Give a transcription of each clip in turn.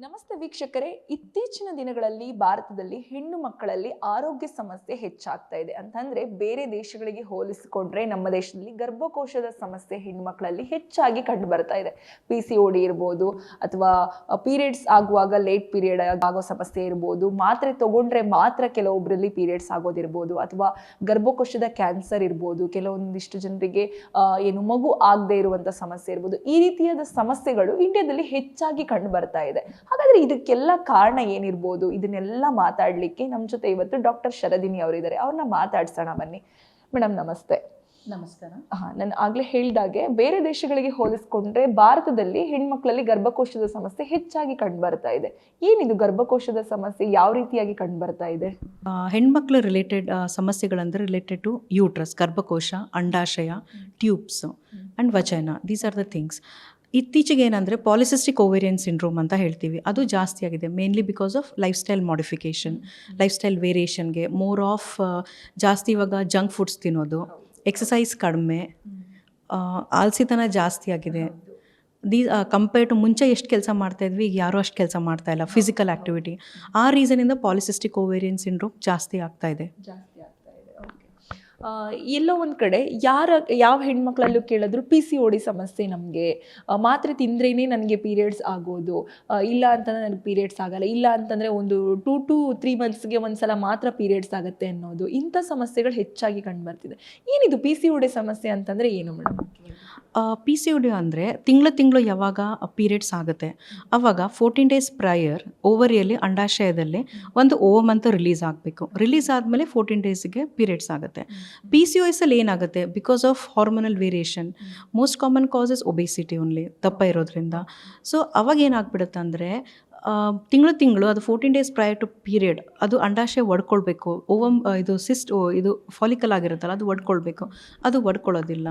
ನಮಸ್ತೆ ವೀಕ್ಷಕರೇ, ಇತ್ತೀಚಿನ ದಿನಗಳಲ್ಲಿ ಭಾರತದಲ್ಲಿ ಹೆಣ್ಣು ಮಕ್ಕಳಲ್ಲಿ ಆರೋಗ್ಯ ಸಮಸ್ಯೆ ಹೆಚ್ಚಾಗ್ತಾ ಇದೆ. ಅಂತಂದ್ರೆ ಬೇರೆ ದೇಶಗಳಿಗೆ ಹೋಲಿಸಿಕೊಂಡ್ರೆ ನಮ್ಮ ದೇಶದಲ್ಲಿ ಗರ್ಭಕೋಶದ ಸಮಸ್ಯೆ ಹೆಣ್ಣು ಮಕ್ಕಳಲ್ಲಿ ಹೆಚ್ಚಾಗಿ ಕಂಡು ಬರ್ತಾ ಇದೆ. PCOD ಇರ್ಬೋದು, ಅಥವಾ ಪೀರಿಯಡ್ಸ್ ಆಗುವಾಗ ಲೇಟ್ ಪೀರಿಯಡ್ ಆಗೋ ಸಮಸ್ಯೆ ಇರ್ಬೋದು, ಮಾತ್ರೆ ತಗೊಂಡ್ರೆ ಮಾತ್ರ ಕೆಲವೊಬ್ಬರಲ್ಲಿ ಪೀರಿಯಡ್ಸ್ ಆಗೋದಿರ್ಬೋದು, ಅಥವಾ ಗರ್ಭಕೋಶದ ಕ್ಯಾನ್ಸರ್ ಇರ್ಬೋದು, ಕೆಲವೊಂದಿಷ್ಟು ಜನರಿಗೆ ಏನು ಮಗು ಆಗದೆ ಇರುವಂತ ಸಮಸ್ಯೆ ಇರ್ಬೋದು. ಈ ರೀತಿಯಾದ ಸಮಸ್ಯೆಗಳು ಇಂಡಿಯಾದಲ್ಲಿ ಹೆಚ್ಚಾಗಿ ಕಂಡು ಬರ್ತಾ ಇದೆ. ಹಾಗಾದ್ರೆ ಇದಕ್ಕೆಲ್ಲ ಕಾರಣ ಏನಿರ್ಬೋದು? ಇದನ್ನೆಲ್ಲ ಮಾತಾಡ್ಲಿಕ್ಕೆ ನಮ್ಮ ಜೊತೆ ಇವತ್ತು ಡಾಕ್ಟರ್ ಶರದಿನಿ ಅವರಿದ್ದಾರೆ. ಅವ್ರನ್ನ ಮಾತಾಡ್ಸೋಣ ಬನ್ನಿ. ಮೇಡಮ್ ನಮಸ್ತೆ. ನಮಸ್ಕಾರ. ನಾನು ಆಗ್ಲೇ ಹೇಳಿದಾಗೆ ಬೇರೆ ದೇಶಗಳಿಗೆ ಹೋಲಿಸ್ಕೊಂಡ್ರೆ ಭಾರತದಲ್ಲಿ ಹೆಣ್ಮಕ್ಳಲ್ಲಿ ಗರ್ಭಕೋಶದ ಸಮಸ್ಯೆ ಹೆಚ್ಚಾಗಿ ಕಂಡು ಬರ್ತಾ ಇದೆ. ಏನಿದು ಗರ್ಭಕೋಶದ ಸಮಸ್ಯೆ? ಯಾವ ರೀತಿಯಾಗಿ ಕಂಡು ಬರ್ತಾ ಇದೆ? ಹೆಣ್ಮಕ್ಳ ರಿಲೇಟೆಡ್ ಸಮಸ್ಯೆಗಳಂದ್ರೆ ರಿಲೇಟೆಡ್ ಟು ಯೂಟ್ರಸ್, ಗರ್ಭಕೋಶ, ಅಂಡಾಶಯ, tubes and vagina. These are the things. ಇತ್ತೀಚೆಗೆ ಏನಂದರೆ ಪಾಲಿಸಿಸ್ಟಿಕ್ ಓವೇರಿಯನ್ ಸಿಂಡ್ರೋಮ್ ಅಂತ ಹೇಳ್ತೀವಿ, ಅದು ಜಾಸ್ತಿ ಆಗಿದೆ. Mainly because of lifestyle modification, lifestyle ವೇರಿಯೇಷನ್ಗೆ ಮೋರ್ ಆಫ್ ಜಾಸ್ತಿ ಇವಾಗ ಜಂಕ್ ಫುಡ್ಸ್ ತಿನ್ನೋದು, ಎಕ್ಸಸೈಸ್ ಕಡಿಮೆ, ಆಲ್ಸಿತನ ಜಾಸ್ತಿ ಆಗಿದೆ. ಕಂಪೇರ್ ಟು ಮುಂಚೆ ಎಷ್ಟು ಕೆಲಸ ಮಾಡ್ತಾಯಿದ್ವಿ, ಈಗ ಯಾರೂ ಅಷ್ಟು ಕೆಲಸ ಮಾಡ್ತಾ ಇಲ್ಲ, ಫಿಸಿಕಲ್ ಆ್ಯಕ್ಟಿವಿಟಿ. ಆ ರೀಸನಿಂದ ಪಾಲಿಸಿಸ್ಟಿಕ್ ಓವೇರಿಯನ್ ಸಿಂಡ್ರೋಮ್ ಜಾಸ್ತಿ ಆಗ್ತಾ ಇದೆ. ಎಲ್ಲೋ ಒಂದು ಕಡೆ ಯಾವ ಹೆಣ್ಮಕ್ಳಲ್ಲೂ ಕೇಳಿದ್ರು PCOD ಸಮಸ್ಯೆ, ನಮಗೆ ಮಾತ್ರೆ ತಿಂದ್ರೇ ನನಗೆ ಪೀರಿಯಡ್ಸ್ ಆಗೋದು, ಇಲ್ಲ ಅಂತಂದರೆ ನನಗೆ ಪೀರಿಯಡ್ಸ್ ಆಗಲ್ಲ, ಇಲ್ಲ ಅಂತಂದರೆ ಒಂದು 2 to 3 monthsಗೆ ಒಂದ್ಸಲ ಮಾತ್ರ ಪೀರಿಯಡ್ಸ್ ಆಗುತ್ತೆ ಅನ್ನೋದು, ಇಂಥ ಸಮಸ್ಯೆಗಳು ಹೆಚ್ಚಾಗಿ ಕಂಡು ಬರ್ತಿದೆ. ಏನಿದು PCOD ಸಮಸ್ಯೆ ಅಂತಂದರೆ ಏನು ಮೇಡಮ್? PCOD ಅಂದರೆ ತಿಂಗಳು ಯಾವಾಗ ಪೀರಿಯಡ್ಸ್ ಆಗುತ್ತೆ ಆವಾಗ 14 days ಪ್ರಯರ್ ಓವರಿಯಲ್ಲಿ, ಅಂಡಾಶಯದಲ್ಲಿ ಒಂದು ಓವಮ್ ಅಂತ ರಿಲೀಸ್ ಆಗಬೇಕು. ರಿಲೀಸ್ ಆದಮೇಲೆ 14 daysಗೆ ಪೀರಿಯಡ್ಸ್ ಆಗುತ್ತೆ. PCOS ಅಲ್ಲಿ ಏನಾಗುತ್ತೆ, because of hormonal variation, most common causes obesity only, ದಪ್ಪ ಇರೋದ್ರಿಂದ. ಸೊ ಅವಾಗ ಏನಾಗ್ಬಿಡುತ್ತೆ ಅಂದರೆ ತಿಂಗಳು ಅದು 14 days ಪ್ರಯರ್ ಟು ಪೀರಿಯಡ್ ಅದು ಅಂಡಾಶಯ ಒಡ್ಕೊಳ್ಬೇಕು. ಓವಮ್ ಇದು ಸಿಸ್ಟ್ ಇದು ಫಾಲಿಕಲ್ ಆಗಿರುತ್ತಲ್ಲ, ಅದು ಒಡ್ಕೊಳ್ಬೇಕು, ಅದು ಒಡ್ಕೊಳ್ಳೋದಿಲ್ಲ.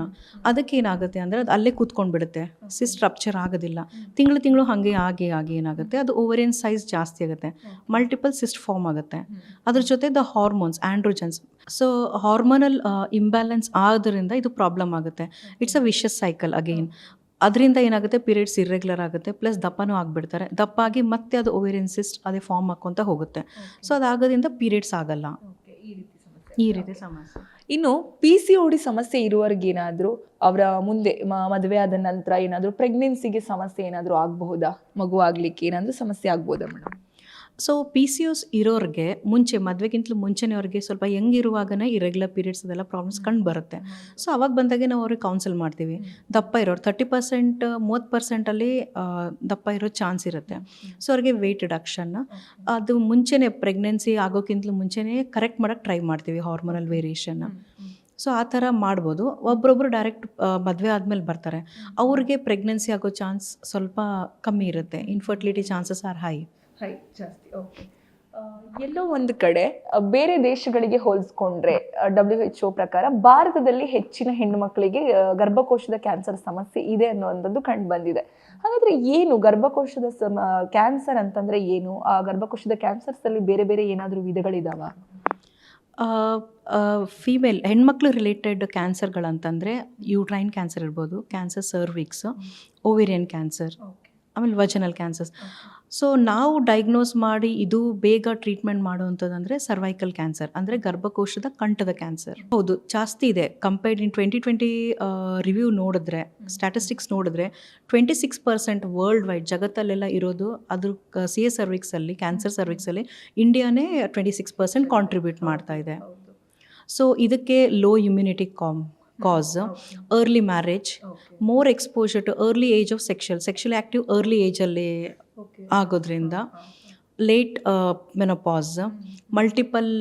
ಅದಕ್ಕೆ ಏನಾಗುತ್ತೆ ಅಂದರೆ ಅದು ಅಲ್ಲೇ ಕೂತ್ಕೊಂಡ್ಬಿಡುತ್ತೆ, ಸಿಸ್ಟ್ ರಪ್ಚರ್ ಆಗೋದಿಲ್ಲ. ತಿಂಗಳು ಹಾಗೆ ಆಗಿ ಏನಾಗುತ್ತೆ, ಅದು ಓವರಿಯನ್ ಸೈಜ್ ಜಾಸ್ತಿ ಆಗುತ್ತೆ, ಮಲ್ಟಿಪಲ್ ಸಿಸ್ಟ್ ಫಾರ್ಮ್ ಆಗುತ್ತೆ. ಅದ್ರ ಜೊತೆ the hormones, androgens, so hormonal imbalance ಆಗೋದ್ರಿಂದ ಇದು ಪ್ರಾಬ್ಲಮ್ ಆಗುತ್ತೆ. It's a vicious cycle again. ಅದರಿಂದ ಏನಾಗುತ್ತೆ, ಪೀರಿಯಡ್ಸ್ ಇರ್ರೆಗ್ಯುಲರ್ ಆಗುತ್ತೆ, ಪ್ಲಸ್ ದಪ್ಪನೂ ಆಗಿಬಿಡ್ತಾರೆ. ದಪ್ಪಾಗಿ ಮತ್ತೆ ಅದು ಓವೇರಿಯನ್ ಸಿಸ್ಟ್ ಅದೇ ಫಾರ್ಮ್ ಹಾಕ್ಕೊಂತ ಹೋಗುತ್ತೆ. ಸೊ ಅದಾಗೋದ್ರಿಂದ ಪೀರಿಯಡ್ಸ್ ಆಗಲ್ಲ. ಈ ರೀತಿ ಸಮಸ್ಯೆ. ಇನ್ನು PCOD ಸಮಸ್ಯೆ ಇರುವವರಿಗೇನಾದರೂ ಅವರ ಮುಂದೆ ಮದುವೆ ಆದ ನಂತರ ಏನಾದರೂ ಪ್ರೆಗ್ನೆನ್ಸಿಗೆ ಸಮಸ್ಯೆ ಏನಾದರೂ ಆಗಬಹುದಾ? ಮಗು ಆಗಲಿಕ್ಕೆ ಏನಾದರೂ ಸಮಸ್ಯೆ ಆಗ್ಬೋದಾ ಮೇಡಮ್? ಸೊ PCOS ಇರೋರಿಗೆ ಮುಂಚೆ, ಮದುವೆಗಿಂತಲೂ ಮುಂಚೆನೇ ಅವ್ರಿಗೆ ಸ್ವಲ್ಪ ಹೆಂಗಿರುವಾಗನೇ ಇರೆಗ್ಯುಲರ್ ಪೀರಿಯಡ್ಸ್ ಅದೆಲ್ಲ ಪ್ರಾಬ್ಲಮ್ಸ್ ಕಂಡು ಬರುತ್ತೆ. ಸೊ ಅವಾಗ ಬಂದಾಗೆ ನಾವು ಅವ್ರಿಗೆ ಕೌನ್ಸಿಲ್ ಮಾಡ್ತೀವಿ. ದಪ್ಪ ಇರೋರು 30%, 30% ದಪ್ಪ ಇರೋ ಚಾನ್ಸ್ ಇರುತ್ತೆ. ಸೊ ಅವ್ರಿಗೆ ವೆಯ್ಟ್ ರಿಡಕ್ಷನ್, ಅದು ಮುಂಚೆನೇ ಪ್ರೆಗ್ನೆನ್ಸಿ ಆಗೋಕ್ಕಿಂತಲೂ ಮುಂಚೆನೇ ಕರೆಕ್ಟ್ ಮಾಡೋಕ್ಕೆ ಟ್ರೈ ಮಾಡ್ತೀವಿ, ಹಾರ್ಮೋನಲ್ ವೇರಿಯೇಷನ್. ಸೊ ಆ ಥರ ಮಾಡ್ಬೋದು. ಒಬ್ಬರೊಬ್ಬರು ಡೈರೆಕ್ಟ್ ಮದುವೆ ಆದಮೇಲೆ ಬರ್ತಾರೆ, ಅವ್ರಿಗೆ ಪ್ರೆಗ್ನೆನ್ಸಿ ಆಗೋ ಚಾನ್ಸ್ ಸ್ವಲ್ಪ ಕಮ್ಮಿ ಇರುತ್ತೆ. ಇನ್ಫರ್ಟಿಲಿಟಿ ಚಾನ್ಸಸ್ ಆರ್ ಹೈ ಜಾಸ್ತಿ. ಓಕೆ. ಎಲ್ಲೋ ಒಂದು ಕಡೆ ಬೇರೆ ದೇಶಗಳಿಗೆ ಹೋಲಿಸ್ಕೊಂಡ್ರೆ WHO ಪ್ರಕಾರ ಭಾರತದಲ್ಲಿ ಹೆಚ್ಚಿನ ಹೆಣ್ಣು ಮಕ್ಕಳಿಗೆ ಗರ್ಭಕೋಶದ ಕ್ಯಾನ್ಸರ್ ಸಮಸ್ಯೆ ಇದೆ ಅನ್ನುವಂಥದ್ದು ಕಂಡು ಬಂದಿದೆ. ಹಾಗಾದ್ರೆ ಏನು ಗರ್ಭಕೋಶದ ಕ್ಯಾನ್ಸರ್ ಅಂತಂದ್ರೆ ಏನು? ಆ ಗರ್ಭಕೋಶದ ಕ್ಯಾನ್ಸರ್ಸ್ ಅಲ್ಲಿ ಬೇರೆ ಬೇರೆ ಏನಾದರೂ ವಿಧಗಳಿದಾವ? ಫೀಮೇಲ್ ಹೆಣ್ಮಕ್ಳು ರಿಲೇಟೆಡ್ ಕ್ಯಾನ್ಸರ್ಗಳಂತಂದರೆ ಯೂಟ್ರೈನ್ ಕ್ಯಾನ್ಸರ್ ಇರ್ಬೋದು, ಕ್ಯಾನ್ಸರ್ ಸರ್ವಿಕ್ಸ್, ಓವೇರಿಯನ್ ಕ್ಯಾನ್ಸರ್, ಆಮೇಲೆ ವಜನಲ್ ಕ್ಯಾನ್ಸರ್ಸ್. ಸೊ ನಾವು ಡಯಾಗ್ನೋಸ್ ಮಾಡಿ ಇದು ಬೇಗ ಟ್ರೀಟ್ಮೆಂಟ್ ಮಾಡುವಂಥದ್ದಂದರೆ ಸರ್ವೈಕಲ್ ಕ್ಯಾನ್ಸರ್, ಅಂದರೆ ಗರ್ಭಕೋಶದ ಕಂಠದ ಕ್ಯಾನ್ಸರ್. ಹೌದು, ಜಾಸ್ತಿ ಇದೆ. ಕಂಪೇರ್ಡ್ ಇನ್ 2020 ರಿವ್ಯೂ ನೋಡಿದ್ರೆ, ಸ್ಟ್ಯಾಟಿಸ್ಟಿಕ್ಸ್ ನೋಡಿದ್ರೆ 26% ವರ್ಲ್ಡ್ ವೈಡ್ ಜಗತ್ತಲ್ಲೆಲ್ಲ ಇರೋದು ಅದ್ರ CA ಸರ್ವಿಕ್ಸಲ್ಲಿ, ಕ್ಯಾನ್ಸರ್ ಸರ್ವಿಕ್ಸಲ್ಲಿ ಇಂಡಿಯಾನೇ 26% ಕಾಂಟ್ರಿಬ್ಯೂಟ್ ಮಾಡ್ತಾ ಇದೆ. ಸೊ ಇದಕ್ಕೆ low immunity cause, early marriage, more exposure to early age of sexual active early ಏಜಲ್ಲಿ ಆಗೋದ್ರಿಂದ, ಲೇಟ್ ಮೆನೋಪಾಸ್, ಮಲ್ಟಿಪಲ್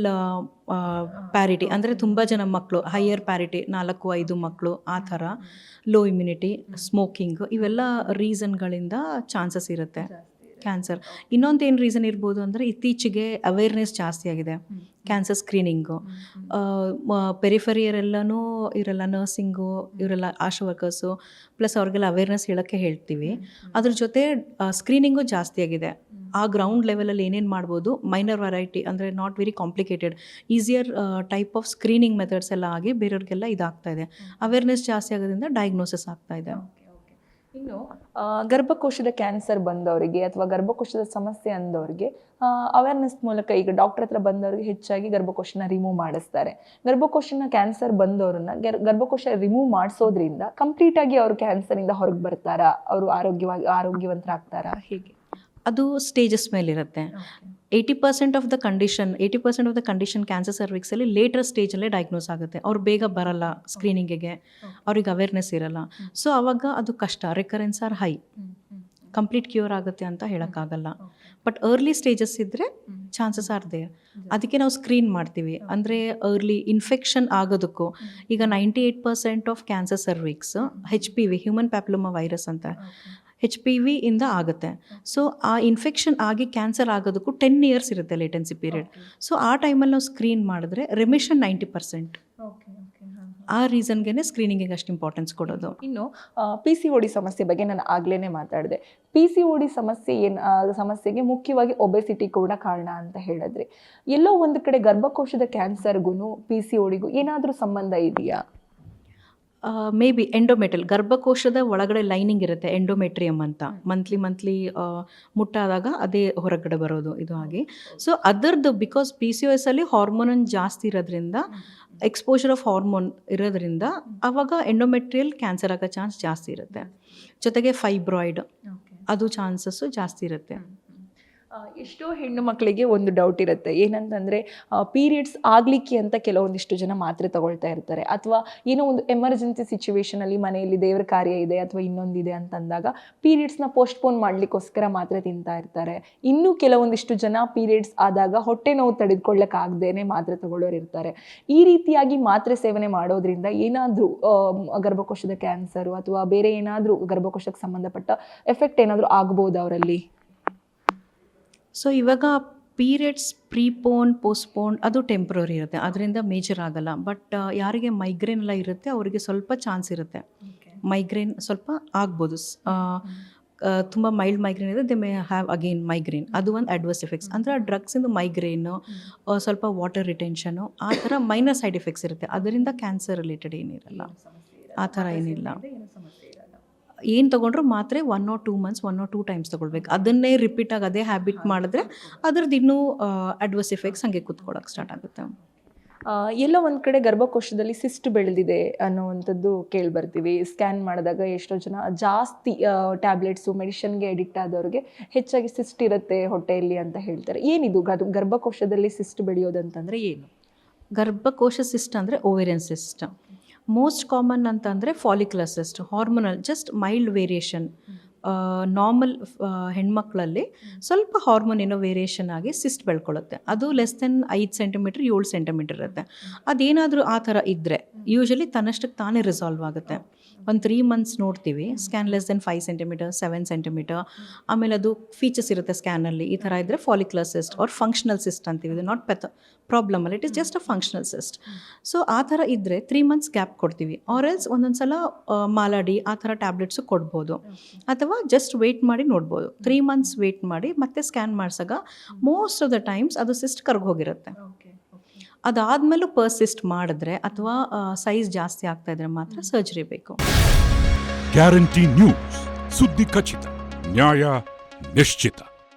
ಪ್ಯಾರಿಟಿ ಅಂದರೆ ತುಂಬ ಜನ ಮಕ್ಕಳು, ಹೈಯರ್ ಪ್ಯಾರಿಟಿ 4-5 ಮಕ್ಕಳು, ಆ ಥರ, ಲೋ ಇಮ್ಯುನಿಟಿ, ಸ್ಮೋಕಿಂಗ್, ಇವೆಲ್ಲ ರೀಸನ್ಗಳಿಂದ ಚಾನ್ಸಸ್ ಇರುತ್ತೆ ಕ್ಯಾನ್ಸರ್. ಇನ್ನೊಂದು ಏನು ರೀಸನ್ ಇರ್ಬೋದು ಅಂದರೆ ಇತ್ತೀಚೆಗೆ ಅವೇರ್ನೆಸ್ ಜಾಸ್ತಿ ಆಗಿದೆ, ಕ್ಯಾನ್ಸರ್ ಸ್ಕ್ರೀನಿಂಗು. ಪೆರಿಫರಿಯರೆಲ್ಲನೂ ಇವರೆಲ್ಲ ನರ್ಸಿಂಗು, ಇವರೆಲ್ಲ ಆಶಾ ವರ್ಕರ್ಸು, ಪ್ಲಸ್ ಅವ್ರಿಗೆಲ್ಲ ಅವೇರ್ನೆಸ್ ಹೇಳೋಕ್ಕೆ ಹೇಳ್ತೀವಿ. ಅದ್ರ ಜೊತೆ ಸ್ಕ್ರೀನಿಂಗು ಜಾಸ್ತಿ ಆಗಿದೆ. ಆ ಗ್ರೌಂಡ್ ಲೆವೆಲಲ್ಲಿ ಏನೇನು ಮಾಡ್ಬೋದು, ಮೈನರ್ ವೆರೈಟಿ ಅಂದರೆ not very complicated, easier type of screening methods ಎಲ್ಲ ಆಗಿ ಬೇರೆಯವ್ರಿಗೆಲ್ಲ ಇದಾಗ್ತಾ ಇದೆ. ಅವೇರ್ನೆಸ್ ಜಾಸ್ತಿ ಆಗೋದ್ರಿಂದ ಡಯಾಗ್ನೋಸಿಸ್ ಆಗ್ತಾ ಇದೆ. ಇನ್ನು ಗರ್ಭಕೋಶದ ಕ್ಯಾನ್ಸರ್ ಬಂದವರಿಗೆ ಅಥವಾ ಗರ್ಭಕೋಶದ ಸಮಸ್ಯೆ ಅಂದವರಿಗೆ ಅವೇರ್ನೆಸ್ ಮೂಲಕ ಈಗ ಡಾಕ್ಟರ್ ಹತ್ರ ಬಂದವರಿಗೆ ಹೆಚ್ಚಾಗಿ ಗರ್ಭಕೋಶನ ರಿಮೂವ್ ಮಾಡಿಸ್ತಾರೆ. ಗರ್ಭಕೋಶನ ಕ್ಯಾನ್ಸರ್ ಬಂದವ್ರನ್ನ ಗರ್ಭಕೋಶ ರಿಮೂವ್ ಮಾಡಿಸೋದ್ರಿಂದ ಕಂಪ್ಲೀಟ್ ಆಗಿ ಅವರು ಕ್ಯಾನ್ಸರಿಂದ ಹೊರಗೆ ಬರ್ತಾರಾ, ಅವರು ಆರೋಗ್ಯವಂತರಾಗ್ತಾರಾ, ಹೇಗೆ? ಅದು ಸ್ಟೇಜಸ್ ಮೇಲಿರುತ್ತೆ. 80% ಆಫ್ ದ ಕಂಡೀಷನ್ ಕ್ಯಾನ್ಸರ್ ಸರ್ವಿಕ್ಸಲ್ಲಿ ಲೇಟರ್ ಸ್ಟೇಜಲ್ಲೇ ಡಯಾಗ್ನೋಸ್ ಆಗುತ್ತೆ. ಅವ್ರು ಬೇಗ ಬರಲ್ಲ ಸ್ಕ್ರೀನಿಂಗಿಗೆ, ಅವ್ರಿಗೆ ಅವೇರ್ನೆಸ್ ಇರಲ್ಲ. ಸೊ ಅವಾಗ ಅದು ಕಷ್ಟ. Recurrence are high. Complete cure ಆಗುತ್ತೆ ಅಂತ ಹೇಳೋಕ್ಕಾಗಲ್ಲ. ಬಟ್ ಅರ್ಲಿ ಸ್ಟೇಜಸ್ ಇದ್ದರೆ ಚಾನ್ಸಸ್ ಆರ್ ದೇರ್. ಅದಕ್ಕೆ ನಾವು ಸ್ಕ್ರೀನ್ ಮಾಡ್ತೀವಿ. ಅಂದರೆ ಅರ್ಲಿ ಇನ್ಫೆಕ್ಷನ್ ಆಗೋದಕ್ಕೂ ಈಗ 98% of cancer cervix HPV, human papilloma virus ಅಂತ, HPV ಇಂದ ಆಗುತ್ತೆ. ಸೊ ಆ ಇನ್ಫೆಕ್ಷನ್ ಆಗಿ ಕ್ಯಾನ್ಸರ್ ಆಗೋದಕ್ಕೂ 10 years ಇರುತ್ತೆ ಲೇಟೆನ್ಸಿ ಪೀರಿಯಡ್. ಸೊ ಆ ಟೈಮಲ್ಲಿ ನಾವು ಸ್ಕ್ರೀನ್ ಮಾಡಿದ್ರೆ ರೆಮಿಷನ್ 90%. ಆ ರೀಸನ್ಗೆ ಸ್ಕ್ರೀನಿಂಗಿಗೆ ಅಷ್ಟು ಇಂಪಾರ್ಟೆನ್ಸ್ ಕೊಡೋದು. ಇನ್ನು PCOD ಸಮಸ್ಯೆ ಬಗ್ಗೆ ನಾನು ಆಗ್ಲೇ ಮಾತಾಡಿದೆ. PCOD ಸಮಸ್ಯೆಗೆ ಮುಖ್ಯವಾಗಿ ಒಬೆಸಿಟಿ ಕೂಡ ಕಾರಣ ಅಂತ ಹೇಳಿದ್ರಿ. ಎಲ್ಲೋ ಒಂದು ಕಡೆ ಗರ್ಭಕೋಶದ ಕ್ಯಾನ್ಸರ್ಗೂ PCODಗೂ ಏನಾದರೂ ಸಂಬಂಧ ಇದೆಯಾ? ಮೇ ಬಿ ಎಂಡೋಮೆಟ್ರಿಯಲ್, ಗರ್ಭಕೋಶದ ಒಳಗಡೆ ಲೈನಿಂಗ್ ಇರುತ್ತೆ, ಎಂಡೋಮೆಟ್ರಿಯಮ್ ಅಂತ. ಮಂತ್ಲಿ ಮುಟ್ಟಾದಾಗ ಅದೇ ಹೊರಗಡೆ ಬರೋದು ಇದು ಆಗಿ. ಸೊ ಅದರದ್ದು ಬಿಕಾಸ್ PCOS ಅಲ್ಲಿ ಹಾರ್ಮೋನ್ ಜಾಸ್ತಿ ಇರೋದ್ರಿಂದ, ಎಕ್ಸ್ಪೋಜರ್ ಆಫ್ ಹಾರ್ಮೋನ್ ಇರೋದ್ರಿಂದ ಅವಾಗ ಎಂಡೋಮೆಟ್ರಿಯಲ್ ಕ್ಯಾನ್ಸರ್ ಆಗೋ ಚಾನ್ಸ್ ಜಾಸ್ತಿ ಇರುತ್ತೆ. ಜೊತೆಗೆ ಫೈಬ್ರಾಯ್ಡ್ ಅದು ಚಾನ್ಸಸ್ಸು ಜಾಸ್ತಿ ಇರುತ್ತೆ. ಎಷ್ಟೋ ಹೆಣ್ಣು ಮಕ್ಕಳಿಗೆ ಒಂದು ಡೌಟ್ ಇರುತ್ತೆ, ಏನಂತಂದರೆ ಪೀರಿಯಡ್ಸ್ ಆಗಲಿಕ್ಕೆ ಅಂತ ಕೆಲವೊಂದಿಷ್ಟು ಜನ ಮಾತ್ರೆ ತಗೊಳ್ತಾ ಇರ್ತಾರೆ, ಅಥವಾ ಏನೋ ಒಂದು ಎಮರ್ಜೆನ್ಸಿ ಸಿಚುವೇಷನಲ್ಲಿ ಮನೆಯಲ್ಲಿ ದೇವರ ಕಾರ್ಯ ಇದೆ ಅಥವಾ ಇನ್ನೊಂದಿದೆ ಅಂತಂದಾಗ ಪೀರಿಯಡ್ಸ್ನ ಪೋಸ್ಟ್ಪೋನ್ ಮಾಡಲಿಕ್ಕೋಸ್ಕರ ಮಾತ್ರೆ ತಿಂತಾ ಇರ್ತಾರೆ. ಇನ್ನೂ ಕೆಲವೊಂದಿಷ್ಟು ಜನ ಪೀರಿಯಡ್ಸ್ ಆದಾಗ ಹೊಟ್ಟೆ ನೋವು ತಡೆದುಕೊಳ್ಳೋಕ್ಕಾಗದೇನೆ ಮಾತ್ರೆ ತಗೊಳ್ಳೋರು ಇರ್ತಾರೆ. ಈ ರೀತಿಯಾಗಿ ಮಾತ್ರೆ ಸೇವನೆ ಮಾಡೋದ್ರಿಂದ ಏನಾದರೂ ಗರ್ಭಕೋಶದ ಕ್ಯಾನ್ಸರು ಅಥವಾ ಬೇರೆ ಏನಾದರೂ ಗರ್ಭಕೋಶಕ್ಕೆ ಸಂಬಂಧಪಟ್ಟ ಎಫೆಕ್ಟ್ ಏನಾದರೂ ಆಗ್ಬೋದು ಅವರಲ್ಲಿ? ಸೊ ಇವಾಗ ಪೀರಿಯಡ್ಸ್ ಪೋಸ್ಟ್ಪೋನ್ ಅದು ಟೆಂಪ್ರರಿ ಇರುತ್ತೆ, ಅದರಿಂದ ಮೇಜರ್ ಆಗಲ್ಲ. ಬಟ್ ಯಾರಿಗೆ ಮೈಗ್ರೇನ್ ಎಲ್ಲ ಇರುತ್ತೆ ಅವರಿಗೆ ಸ್ವಲ್ಪ ಚಾನ್ಸ್ ಇರುತ್ತೆ. ಮೈಗ್ರೇನ್ ಸ್ವಲ್ಪ ಆಗ್ಬೋದು. ತುಂಬ ಮೈಲ್ಡ್ ಮೈಗ್ರೇನ್ ಇದೆ, they may have again migraine. ಅದು ಒಂದು ಅಡ್ವರ್ಸ್ ಎಫೆಕ್ಟ್ಸ್. ಅಂದರೆ ಡ್ರಗ್ಸಿಂದು ಮೈಗ್ರೇನು, ಸ್ವಲ್ಪ ವಾಟರ್ ರಿಟೆನ್ಷನು, ಆ ಥರ ಮೈನರ್ ಸೈಡ್ ಎಫೆಕ್ಟ್ಸ್ ಇರುತ್ತೆ. ಅದರಿಂದ ಕ್ಯಾನ್ಸರ್ ರಿಲೇಟೆಡ್ ಏನಿರಲ್ಲ, ಆ ಥರ ಏನಿಲ್ಲ. ಏನು ತೊಗೊಂಡ್ರು ಮಾತ್ರೆ 1 or 2 months 1 or 2 times ತೊಗೊಳ್ಬೇಕು. ಅದನ್ನೇ ರಿಪೀಟಾಗಿ ಅದೇ ಹ್ಯಾಬಿಟ್ ಮಾಡಿದ್ರೆ ಅದ್ರದ್ದು ಇನ್ನೂ ಅಡ್ವರ್ಸ್ ಎಫೆಕ್ಟ್ಸ್ ಹಾಗೆ ಕೂತ್ಕೊಳ್ಳೋಕೆ ಸ್ಟಾರ್ಟ್ ಆಗುತ್ತೆ. ಎಲ್ಲೋ ಒಂದು ಕಡೆ ಗರ್ಭಕೋಶದಲ್ಲಿ ಸಿಸ್ಟ್ ಬೆಳೆದಿದೆ ಅನ್ನೋವಂಥದ್ದು ಕೇಳಿಬರ್ತೀವಿ. ಸ್ಕ್ಯಾನ್ ಮಾಡಿದಾಗ ಎಷ್ಟೋ ಜನ ಜಾಸ್ತಿ ಟ್ಯಾಬ್ಲೆಟ್ಸು ಮೆಡಿಷನ್ಗೆ ಅಡಿಕ್ಟ್ ಆದವ್ರಿಗೆ ಹೆಚ್ಚಾಗಿ ಸಿಸ್ಟ್ ಇರುತ್ತೆ ಹೊಟ್ಟೆಯಲ್ಲಿ ಅಂತ ಹೇಳ್ತಾರೆ. ಏನಿದು ಗರ್ಭಕೋಶದಲ್ಲಿ ಸಿಸ್ಟ್ ಬೆಳೆಯೋದಂತಂದರೆ ಏನು? ಗರ್ಭಕೋಶ ಸಿಸ್ಟ್ ಅಂದರೆ ಓವೇರಿಯನ್ ಸಿಸ್ಟ್. ಮೋಸ್ಟ್ ಕಾಮನ್ ಅಂತಂದರೆ follicular cyst, hormonal, just mild variation. Normal ಹೆಣ್ಮಕ್ಳಲ್ಲಿ ಸ್ವಲ್ಪ ಹಾರ್ಮೋನ್ ಏನೋ ವೇರಿಯೇಷನ್ ಆಗಿ ಸಿಸ್ಟ್ ಬೆಳ್ಕೊಳ್ಳುತ್ತೆ. ಅದು ಲೆಸ್ ದೆನ್ 5 centimeter 7 centimeter ಇರುತ್ತೆ. ಅದೇನಾದರೂ ಆ ಥರ ಇದ್ದರೆ ಯೂಶಲಿ ತನ್ನಷ್ಟಕ್ಕೆ ತಾನೇ ರಿಸಾಲ್ವ್ ಆಗುತ್ತೆ. ಒಂದು 3 months ನೋಡ್ತೀವಿ, scan less than 5 centimeter 7 centimeter. ಆಮೇಲೆ ಅದು ಫೀಚರ್ಸ್ ಇರುತ್ತೆ ಸ್ಕ್ಯಾನಲ್ಲಿ. ಈ ಥರ ಇದ್ದರೆ follicular cyst or functional cyst ಅಂತೀವಿ. ಇದು ನಾಟ್ ಪ್ರಾಬ್ಲಮ್ ಅಲ್ಲ, it is just a functional cyst. So ಆ ಥರ ಇದ್ದರೆ 3 months ಗ್ಯಾಪ್ ಕೊಡ್ತೀವಿ. ಆರ್ ಎಲ್ಸ್ ಒಂದೊಂದು ಸಲ ಮಾಲಾಡಿ ಆ ಥರ ಟ್ಯಾಬ್ಲೆಟ್ಸು ಕೊಡ್ಬೋದು, ಅಥವಾ ಜಸ್ಟ್ ವೆಯ್ಟ್ ಮಾಡಿ ನೋಡ್ಬೋದು. 3 months ವೆಯ್ಟ್ ಮಾಡಿ ಮತ್ತೆ ಸ್ಕ್ಯಾನ್ ಮಾಡಿಸಾಗ ಮೋಸ್ಟ್ ಆಫ್ ದ ಟೈಮ್ಸ್ ಅದು ಸಿಸ್ಟ್ ಕರ್ಗೋಗಿರುತ್ತೆ. ಅದಾದಮೇಲೂ ಪರ್ಸಿಸ್ಟ್ ಮಾಡಿದ್ರೆ ಅಥವಾ ಸೈಜ್ ಜಾಸ್ತಿ ಆಗ್ತಾ ಇದ್ರೆ ಮಾತ್ರ ಸರ್ಜರಿ ಬೇಕು. ಗ್ಯಾರಂಟಿ ನ್ಯೂಸ್, ಸುದ್ದಿ ಖಚಿತ, ನ್ಯಾಯ ನಿಶ್ಚಿತ.